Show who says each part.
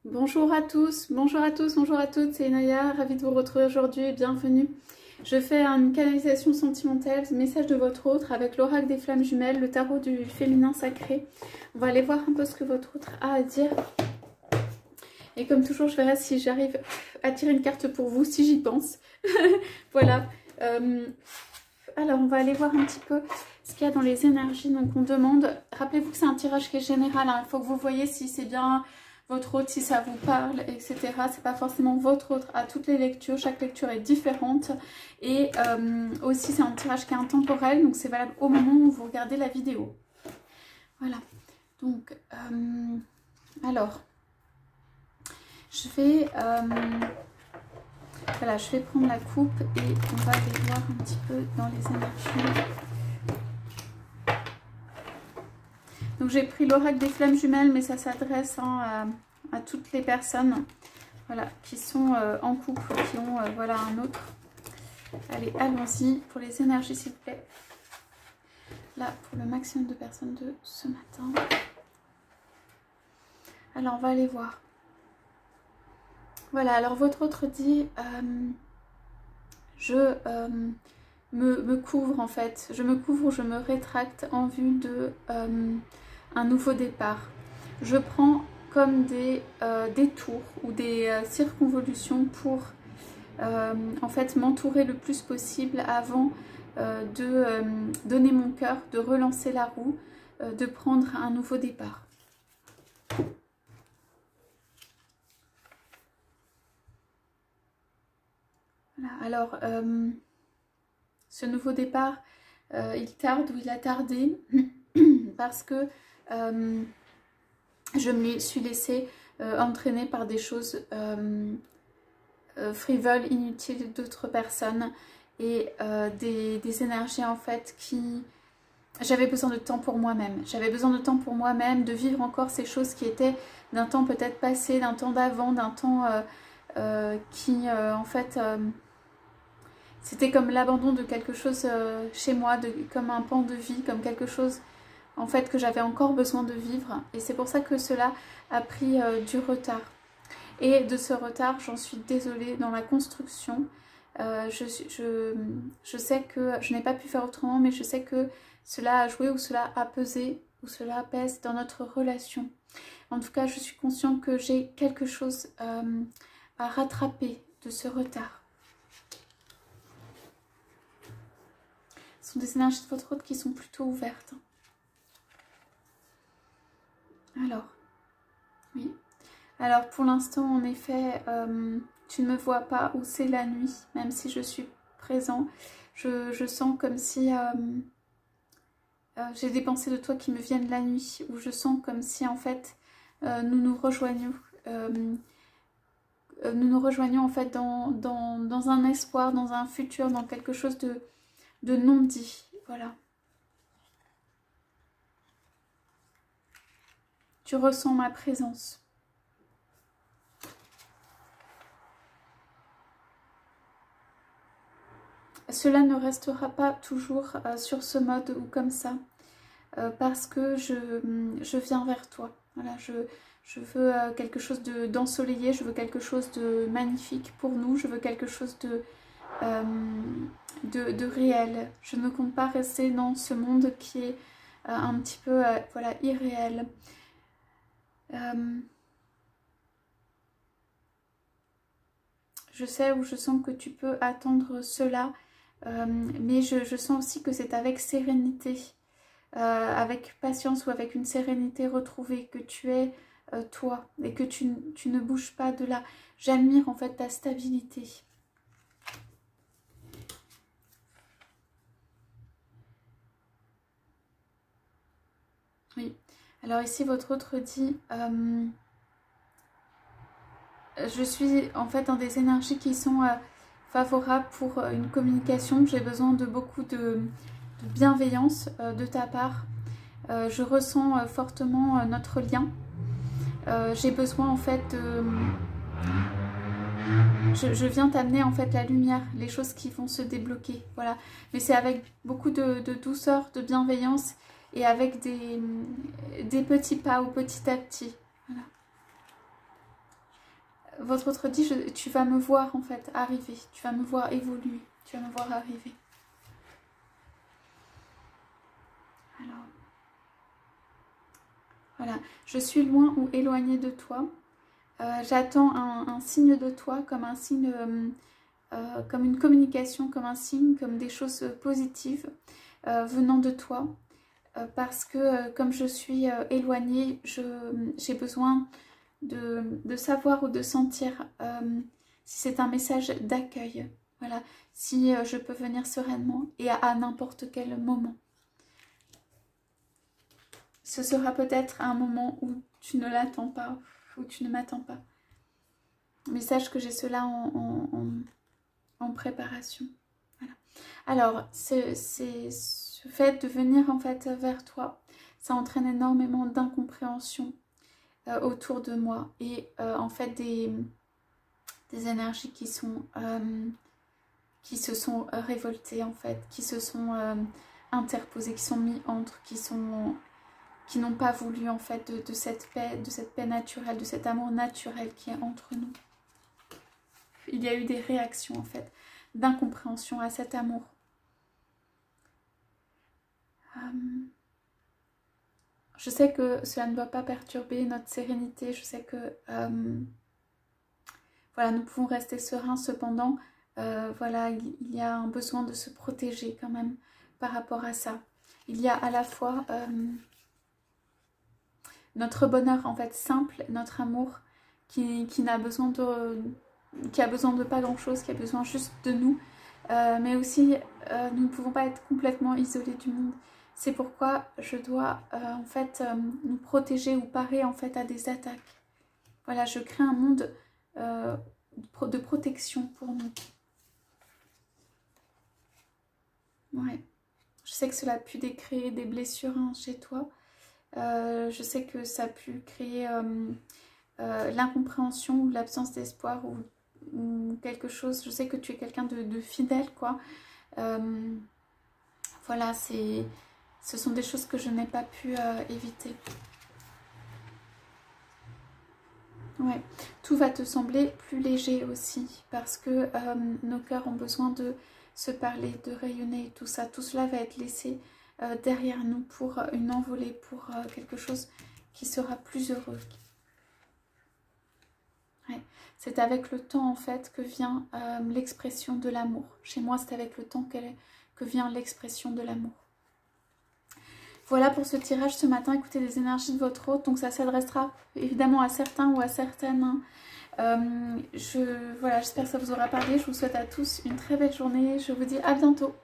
Speaker 1: Bonjour à tous, bonjour à tous, bonjour à toutes, c'est Naya, ravie de vous retrouver aujourd'hui, bienvenue. Je fais une canalisation sentimentale, message de votre autre avec l'oracle des flammes jumelles, le tarot du féminin sacré. On va aller voir un peu ce que votre autre a à dire. Et comme toujours, je verrai si j'arrive à tirer une carte pour vous, si j'y pense. Voilà. Alors, on va aller voir un petit peu ce qu'il y a dans les énergies. Donc, on demande, rappelez-vous que c'est un tirage qui est général, hein. Il faut que vous voyez si c'est bien votre autre, si ça vous parle, etc. C'est pas forcément votre autre à toutes les lectures, chaque lecture est différente. Et aussi, c'est un tirage qui est intemporel, donc c'est valable au moment où vous regardez la vidéo. Voilà. Donc, alors, je vais... voilà, je vais prendre la coupe et on va aller voir un petit peu dans les énergies. Donc j'ai pris l'oracle des flammes jumelles, mais ça s'adresse à toutes les personnes, voilà, qui sont en couple, qui ont voilà, un autre. Allez, allons-y pour les énergies s'il vous plaît. Là, pour le maximum de personnes de ce matin. Alors, on va aller voir. Voilà, alors votre autre dit, je me couvre en fait, je me couvre, je me rétracte en vue de un nouveau départ. Je prends comme des tours ou des circonvolutions pour en fait m'entourer le plus possible avant de donner mon cœur, de relancer la roue, de prendre un nouveau départ. Voilà, alors ce nouveau départ, il tarde ou il a tardé parce que je me suis laissée entraîner par des choses frivoles, inutiles d'autres personnes et des énergies en fait qui... J'avais besoin de temps pour moi-même. J'avais besoin de temps pour moi-même, de vivre encore ces choses qui étaient d'un temps peut-être passé, d'un temps d'avant, d'un temps qui en fait... c'était comme l'abandon de quelque chose chez moi, comme un pan de vie, comme quelque chose en fait que j'avais encore besoin de vivre. Et c'est pour ça que cela a pris du retard. Et de ce retard, j'en suis désolée dans la construction. Je sais que je n'ai pas pu faire autrement, mais je sais que cela a joué ou cela a pesé ou cela pèse dans notre relation. En tout cas, je suis consciente que j'ai quelque chose à rattraper de ce retard. Ce sont des énergies de votre autre qui sont plutôt ouvertes. Alors, oui. Alors pour l'instant, en effet, tu ne me vois pas ou c'est la nuit, même si je suis présent. Je sens comme si j'ai des pensées de toi qui me viennent la nuit, ou je sens comme si en fait nous nous rejoignions. Nous nous rejoignons en fait dans un espoir, dans un futur, dans quelque chose de non dit. Voilà. Tu ressens ma présence. Cela ne restera pas toujours sur ce mode ou comme ça, parce que je viens vers toi. Voilà, je veux quelque chose d'ensoleillé, je veux quelque chose de magnifique pour nous, je veux quelque chose de réel. Je ne compte pas rester dans ce monde qui est un petit peu voilà, irréel. Je sais ou je sens que tu peux attendre cela, mais je sens aussi que c'est avec sérénité, avec patience ou avec une sérénité retrouvée que tu es toi et que tu ne bouges pas de là. J'admire en fait ta stabilité. Oui, alors ici votre autre dit... je suis en fait dans des énergies qui sont favorables pour une communication. J'ai besoin de beaucoup de bienveillance de ta part. Je ressens fortement notre lien. J'ai besoin en fait de... Je viens t'amener en fait la lumière, les choses qui vont se débloquer. Voilà. Mais c'est avec beaucoup de douceur, de bienveillance et avec des petits pas ou petit à petit. Voilà. votre autre dit, tu vas me voir en fait arriver, tu vas me voir évoluer, tu vas me voir arriver. Alors, voilà, je suis loin ou éloignée de toi. J'attends un signe de toi, comme un signe, comme une communication, comme un signe, comme des choses positives venant de toi. Parce que comme je suis éloignée, j'ai besoin de savoir ou de sentir si c'est un message d'accueil. Voilà, si je peux venir sereinement et à n'importe quel moment. Ce sera peut-être un moment où tu ne l'attends pas, où tu ne m'attends pas. Mais sache que j'ai cela en préparation. Voilà. Alors, ce fait de venir en fait vers toi, ça entraîne énormément d'incompréhension autour de moi et en fait des énergies qui se sont révoltées en fait, qui se sont interposées, qui sont mis entre, qui n'ont pas voulu en fait de cette paix naturelle, de cet amour naturel qui est entre nous. Il y a eu des réactions en fait d'incompréhension à cet amour. Je sais que cela ne doit pas perturber notre sérénité, je sais que voilà, nous pouvons rester sereins, cependant voilà, il y a un besoin de se protéger quand même par rapport à ça. Il y a à la fois notre bonheur en fait simple, notre amour qui n'a besoin qui a besoin de pas grand chose, qui a besoin juste de nous, mais aussi nous ne pouvons pas être complètement isolés du monde. C'est pourquoi je dois en fait nous protéger ou parer en fait à des attaques. Voilà, je crée un monde de protection pour nous. Ouais. Je sais que cela a pu créer des blessures chez toi. Je sais que ça a pu créer l'incompréhension ou l'absence d'espoir ou quelque chose. Je sais que tu es quelqu'un de fidèle, quoi. Voilà, ce sont des choses que je n'ai pas pu éviter. Ouais, tout va te sembler plus léger aussi parce que nos cœurs ont besoin de se parler, de rayonner, tout ça. Tout cela va être laissé derrière nous pour une envolée, pour quelque chose qui sera plus heureux. Ouais. C'est avec le temps en fait que vient l'expression de l'amour. Chez moi, c'est avec le temps que vient l'expression de l'amour. Voilà pour ce tirage ce matin. Écoutez les énergies de votre hôte. Donc ça s'adressera évidemment à certains ou à certaines. Voilà, j'espère que ça vous aura parlé. Je vous souhaite à tous une très belle journée. Je vous dis à bientôt.